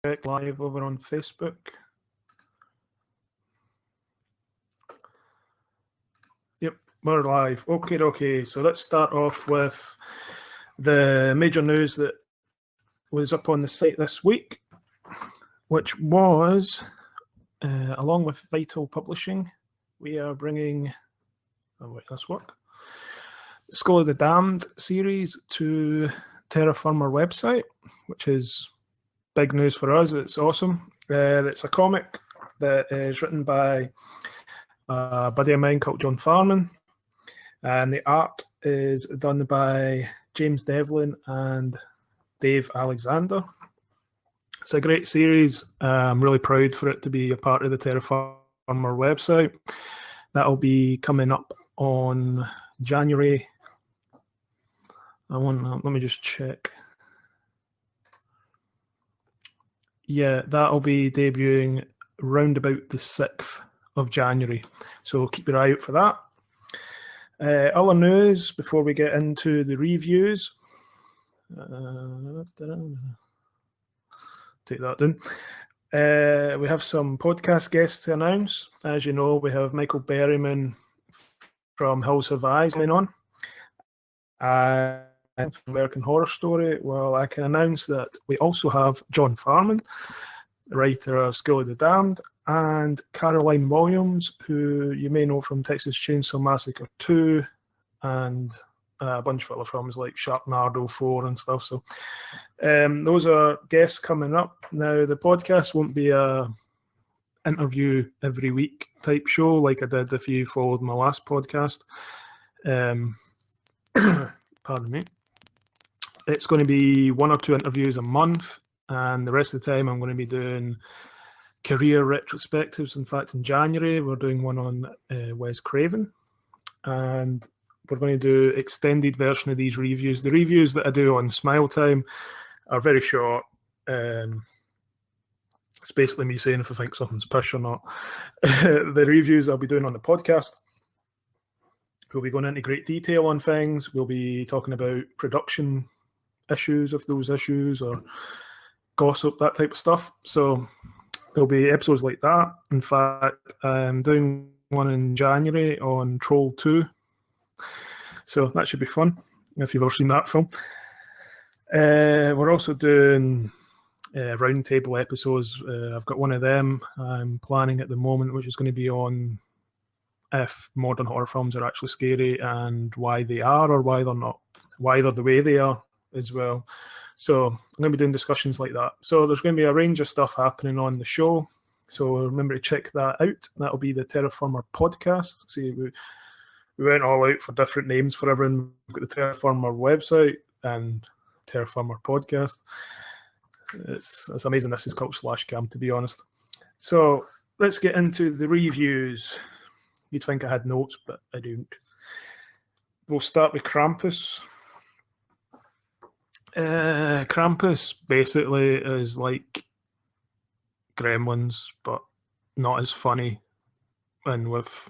live over on Facebook. Yep, we're live. Okay. So let's start off with the major news that was up on the site this week, which was, along with Vital Publishing, we are bringing, Skull of the Damned series to Terra Firma website, which is big news for us. It's awesome. It's a comic that is written by a buddy of mine called John Farman, and the art is done by James Devlin and Dave Alexander. It's a great series. I'm really proud for it to be a part of the Terra Firma website. That'll be coming up on January. Let me just check. Yeah, that'll be debuting round about the 6th of January. So keep your eye out for that. Other news before we get into the reviews. Take that down. We have some podcast guests to announce. As you know, we have Michael Berryman from House of Eyes coming on. And from American Horror Story, well, I can announce that we also have John Farman, the writer of Skull of the Damned, and Caroline Williams, who you may know from Texas Chainsaw Massacre 2 and a bunch of other films like Sharknado 4 and stuff. So those are guests coming up. Now, the podcast won't be a interview every week type show like I did if you followed my last podcast. Pardon me. It's going to be 1 or 2 interviews a month, and the rest of the time I'm going to be doing career retrospectives. In fact, in January we're doing one on Wes Craven, and we're going to do extended version of these reviews. The reviews that I do on Smile Time are very short. It's basically me saying if I think something's pish or not. The reviews I'll be doing on the podcast, we'll be going into great detail on things. We'll be talking about production issues of those issues or gossip, that type of stuff. So there'll be episodes like that. In fact, I'm doing one in January on Troll 2. So that should be fun if you've ever seen that film. We're also doing roundtable episodes. I've got one of them I'm planning at the moment, which is going to be on if modern horror films are actually scary and why they are or why they're not, why they're the way they are as well. So I'm going to be doing discussions like that. So there's going to be a range of stuff happening on the show. So remember to check that out. That'll be the Terra Firma podcast. See, we went all out for different names for everyone. We've got the Terra Firma website and Terra Firma podcast. It's amazing this is called Slashcam, to be honest. So let's get into the reviews. You'd think I had notes, but I don't. We'll start with Krampus. Krampus basically is like Gremlins, but not as funny and with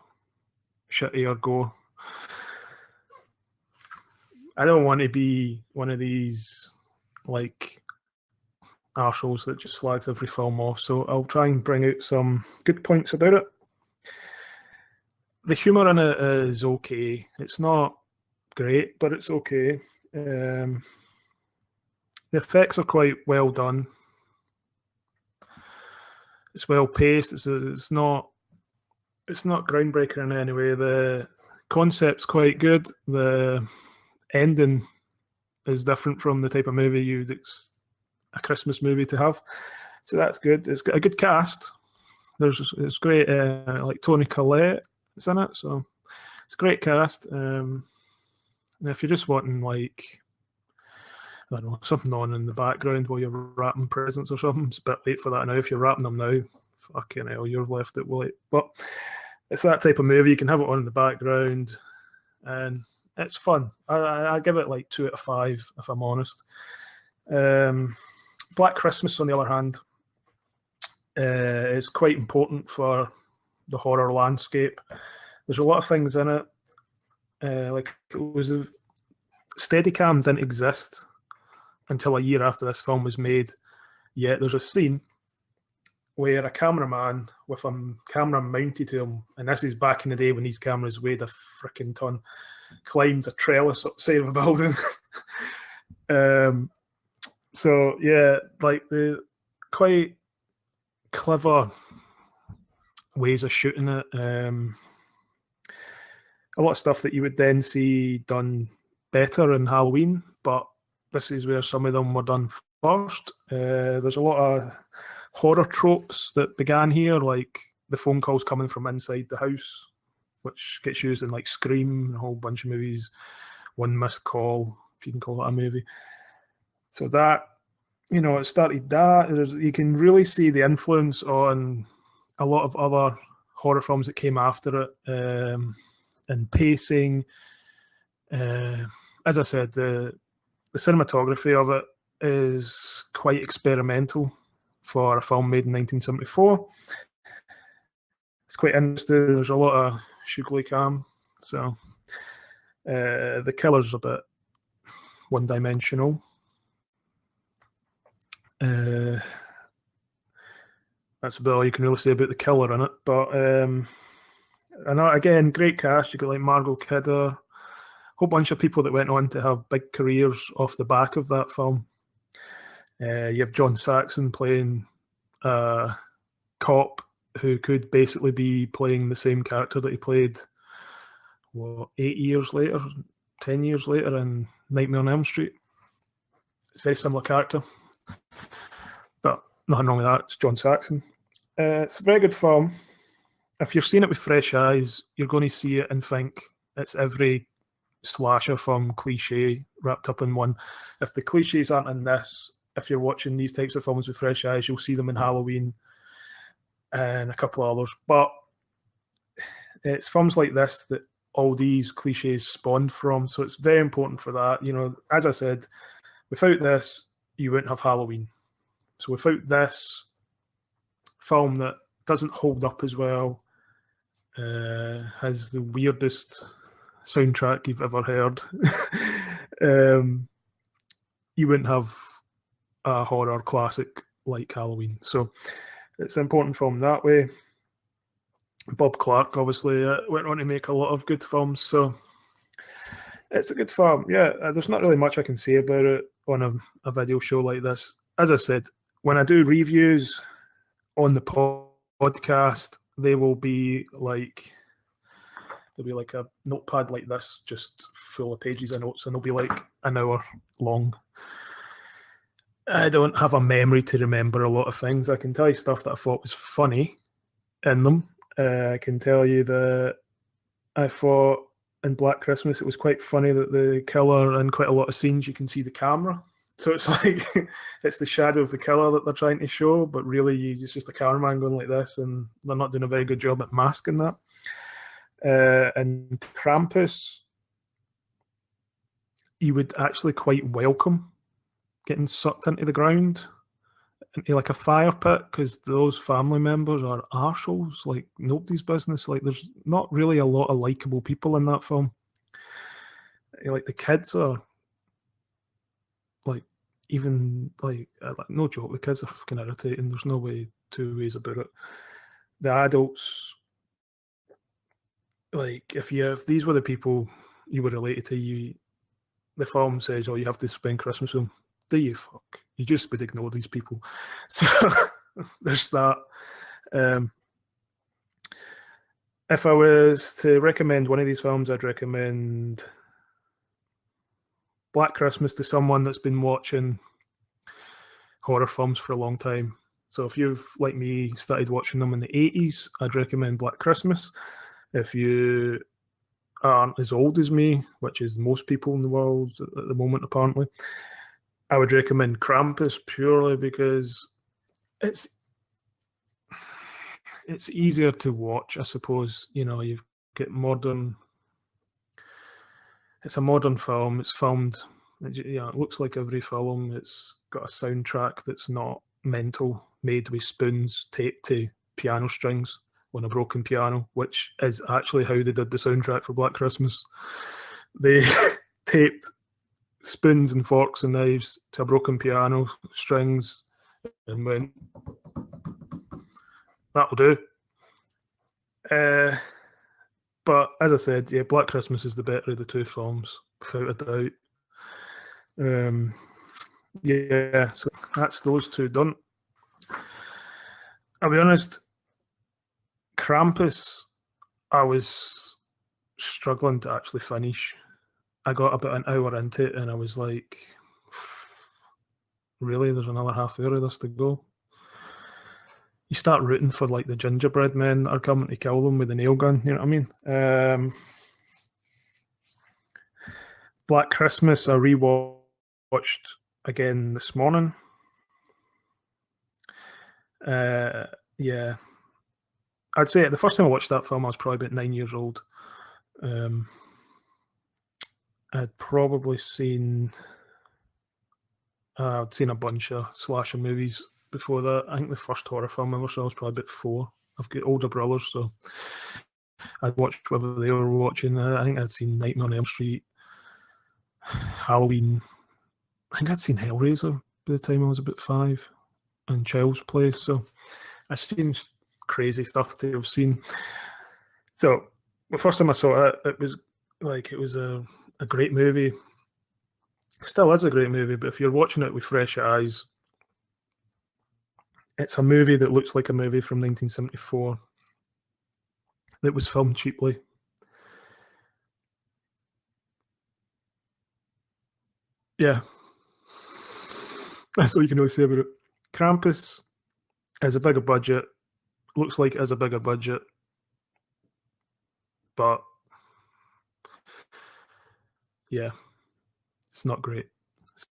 shittier gore. I don't want to be one of these like arseholes that just slags every film off, so I'll try and bring out some good points about it. The humour in it is okay. It's not great, but it's okay. The effects are quite well done. It's well paced. It's not groundbreaker in any way. The concept's quite good. The ending is different from the type of movie you'd a Christmas movie to have. So that's good. It's got a good cast. It's great. Like Toni Collette is in it, so it's a great cast. And if you're just wanting like, I don't know, something on in the background while you're wrapping presents or something, it's a bit late for that now. If you're wrapping them now, fucking hell, you're left it late. But it's that type of movie. You can have it on in the background, and it's fun. I give it like 2 out of 5, if I'm honest. Black Christmas, on the other hand, is quite important for the horror landscape. There's a lot of things in it. Like it was Steadicam didn't exist until a year after this film was made, Yet there's a scene where a cameraman with a camera mounted to him, and this is back in the day when these cameras weighed a freaking ton, climbs a trellis outside of a building. So yeah, like the quite clever ways of shooting it. A lot of stuff that you would then see done better in Halloween, but this is where some of them were done first. There's a lot of horror tropes that began here, like the phone calls coming from inside the house, which gets used in like Scream and a whole bunch of movies. One Missed Call, if you can call that a movie. So that, it started that. You can really see the influence on a lot of other horror films that came after it, and pacing. As I said, the cinematography of it is quite experimental for a film made in 1974. It's quite interesting. There's a lot of sugly cam, so the killer's a bit one-dimensional. That's about all you can really say about the killer in it. But and again, great cast. You got like Margot Kidder, a whole bunch of people that went on to have big careers off the back of that film. You have John Saxon playing a cop who could basically be playing the same character that he played 8 years later, 10 years later in Nightmare on Elm Street. It's a very similar character, but nothing wrong with that. It's John Saxon. It's a very good film. If you're seeing it with fresh eyes, you're going to see it and think it's every slasher film cliche wrapped up in one. If the cliches aren't in this, if you're watching these types of films with fresh eyes, you'll see them in Halloween and a couple of others. But it's films like this that all these cliches spawned from, so it's very important for that. As I said, without this, you wouldn't have Halloween. So without this film that doesn't hold up as well, has the weirdest soundtrack you've ever heard, you wouldn't have a horror classic like Halloween. So it's an important film that way. Bob Clark obviously went on to make a lot of good films, so it's a good film. Yeah, there's not really much I can say about it on a video show like this. As I said, when I do reviews on the podcast, they will be like, there'll be like a notepad like this, just full of pages of notes, and they'll be like an hour long. I don't have a memory to remember a lot of things. I can tell you stuff that I thought was funny in them. I can tell you that I thought in Black Christmas it was quite funny that the killer, in quite a lot of scenes, you can see the camera. So it's like it's the shadow of the killer that they're trying to show, but really it's just a cameraman going like this, and they're not doing a very good job at masking that. And Krampus, you would actually quite welcome getting sucked into the ground, into like a fire pit, because those family members are arseholes, like nobody's business. Like there's not really a lot of likable people in that film. Like the kids are like, even like no joke, the kids are fucking irritating. There's no two ways about it. The adults, like if these were the people you were related to, the film says, oh, you have to spend Christmas with them. Do you fuck? You just would ignore these people. So there's that. If I was to recommend one of these films, I'd recommend Black Christmas to someone that's been watching horror films for a long time. So if you've, like me, started watching them in the 80s, I'd recommend Black Christmas. If you aren't as old as me, which is most people in the world at the moment apparently, I would recommend Krampus purely because it's easier to watch, I suppose. You've got modern. It's a modern film. It's filmed. It looks like every film. It's got a soundtrack that's not mental, made with spoons taped to piano strings on a broken piano, which is actually how they did the soundtrack for Black Christmas. They taped spoons and forks and knives to a broken piano strings and went, that'll do. But as I said, yeah, Black Christmas is the better of the two films, without a doubt. Yeah, so that's those two done. I'll be honest, Krampus, I was struggling to actually finish. I got about an hour into it and I was like, really? There's another half hour of this to go? You start rooting for like the gingerbread men that are coming to kill them with the nail gun, you know what I mean? Black Christmas, I rewatched again this morning. Yeah. I'd say the first time I watched that film, I was probably about 9 years old. I'd probably seen I'd seen a bunch of slasher movies before that. I think the first horror film I ever saw was probably about 4. I've got older brothers, so I'd watched whatever they were watching. I think I'd seen Nightmare on Elm Street, Halloween. I think I'd seen Hellraiser by the time I was about 5, and Child's Play. So I've seen crazy stuff to have seen. So the first time I saw it, it was a great movie. Still is a great movie, but if you're watching it with fresh eyes, it's a movie that looks like a movie from 1974 that was filmed cheaply. Yeah. That's all you can really say about it. Krampus has a bigger budget, looks like it has a bigger budget, but yeah, it's not great.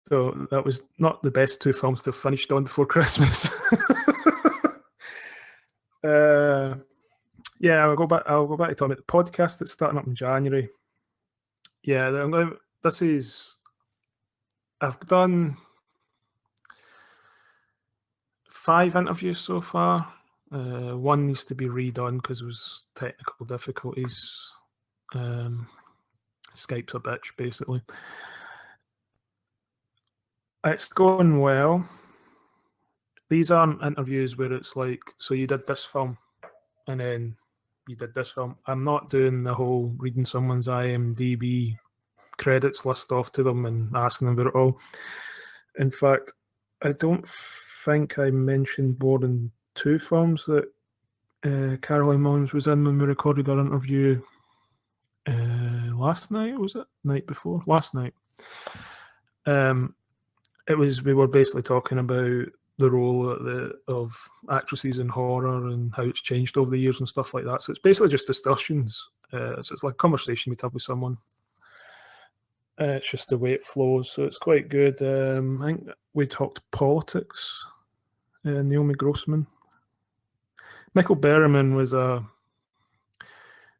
So that was not the best two films to have finished on before Christmas. Yeah, I'll go back to talking about the podcast that's starting up in January. Yeah, I've done 5 interviews so far. One needs to be redone because there was technical difficulties. Skype's a bitch, basically. It's going well. These aren't interviews where it's like, so you did this film and then you did this film. I'm not doing the whole reading someone's IMDb credits list off to them and asking them about it all. In fact, I don't think I mentioned more than 2 films that Caroline Mullins was in when we recorded our interview last night, was it? Night before? Last night. We were basically talking about the role of actresses in horror and how it's changed over the years and stuff like that. So it's basically just discussions. So it's like a conversation we'd have with someone. It's just the way it flows, so it's quite good. I think we talked politics. Naomi Grossman. Michael Berryman was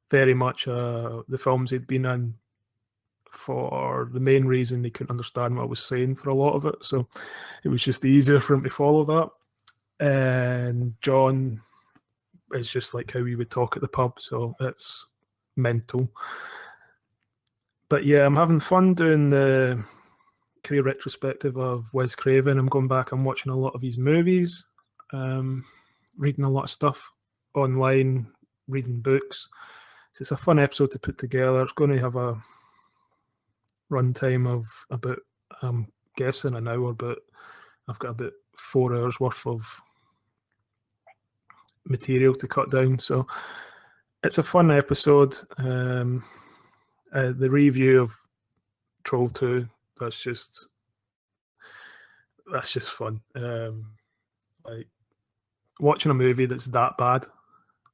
very much the films he'd been in for the main reason they couldn't understand what I was saying for a lot of it. So it was just easier for him to follow that. And John is just like how we would talk at the pub, so it's mental. But yeah, I'm having fun doing the career retrospective of Wes Craven. I'm going back and watching a lot of his movies, reading a lot of stuff online, reading books. So it's a fun episode to put together. It's going to have a runtime of about, I'm guessing, an hour, but I've got about 4 hours worth of material to cut down. So it's a fun episode. The review of Troll 2, that's just fun. Like watching a movie that's that bad,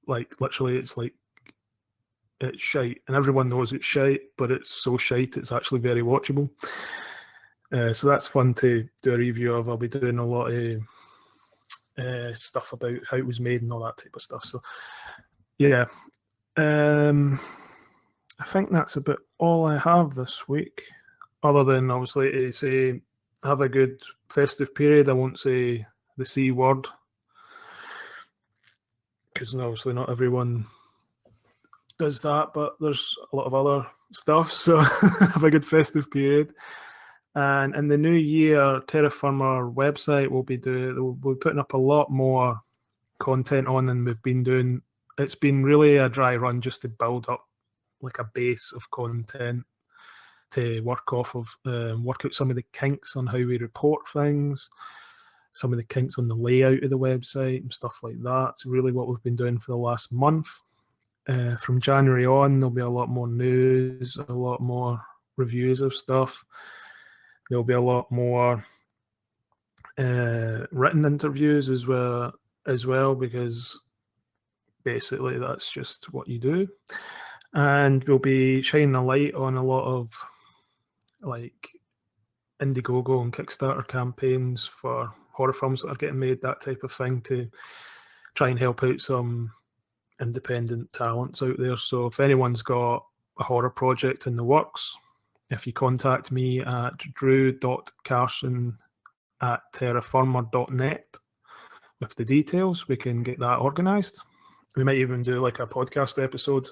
like literally it's shite, and everyone knows it's shite, but it's so shite it's actually very watchable. So that's fun to do a review of. I'll be doing a lot of stuff about how it was made and all that type of stuff. So yeah, I think that's about all I have this week, other than obviously to say have a good festive period. I won't say the C word because obviously not everyone does that, but there's a lot of other stuff. So have a good festive period. And in the new year, Terraformer website we'll be putting up a lot more content on than we've been doing. It's been really a dry run just to build up like a base of content to work off of, work out some of the kinks on how we report things, some of the kinks on the layout of the website and stuff like that. It's really what we've been doing for the last month. From January on, there'll be a lot more news, a lot more reviews of stuff. There'll be a lot more written interviews as well, because basically that's just what you do. And we'll be shining a light on a lot of like Indiegogo and Kickstarter campaigns for horror films that are getting made, that type of thing, to try and help out some independent talents out there. So if anyone's got a horror project in the works, if you contact me at drew.carson@terraformer.net with the details, we can get that organised. We might even do like a podcast episode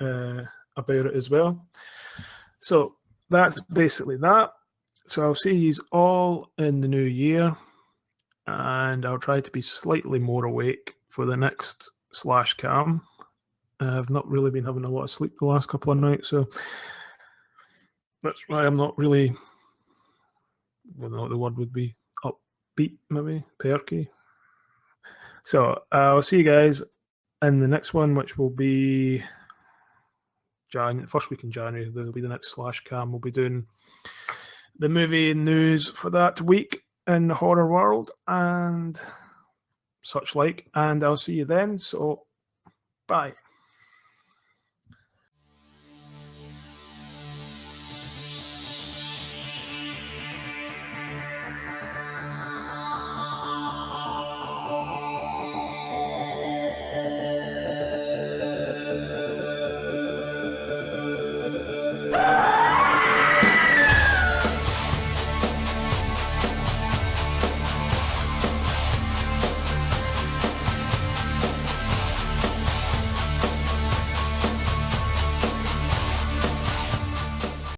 about it as well. So that's basically that. So I'll see you all in the new year, and I'll try to be slightly more awake for the next /cam. I've not really been having a lot of sleep the last couple of nights, so that's why I'm not really, I don't know what the word would be, upbeat, maybe, perky. So I'll see you guys in the next one, which will be first week in January. There'll be the next /cam. We'll be doing the movie news for that week in the horror world and such like. And I'll see you then. So bye.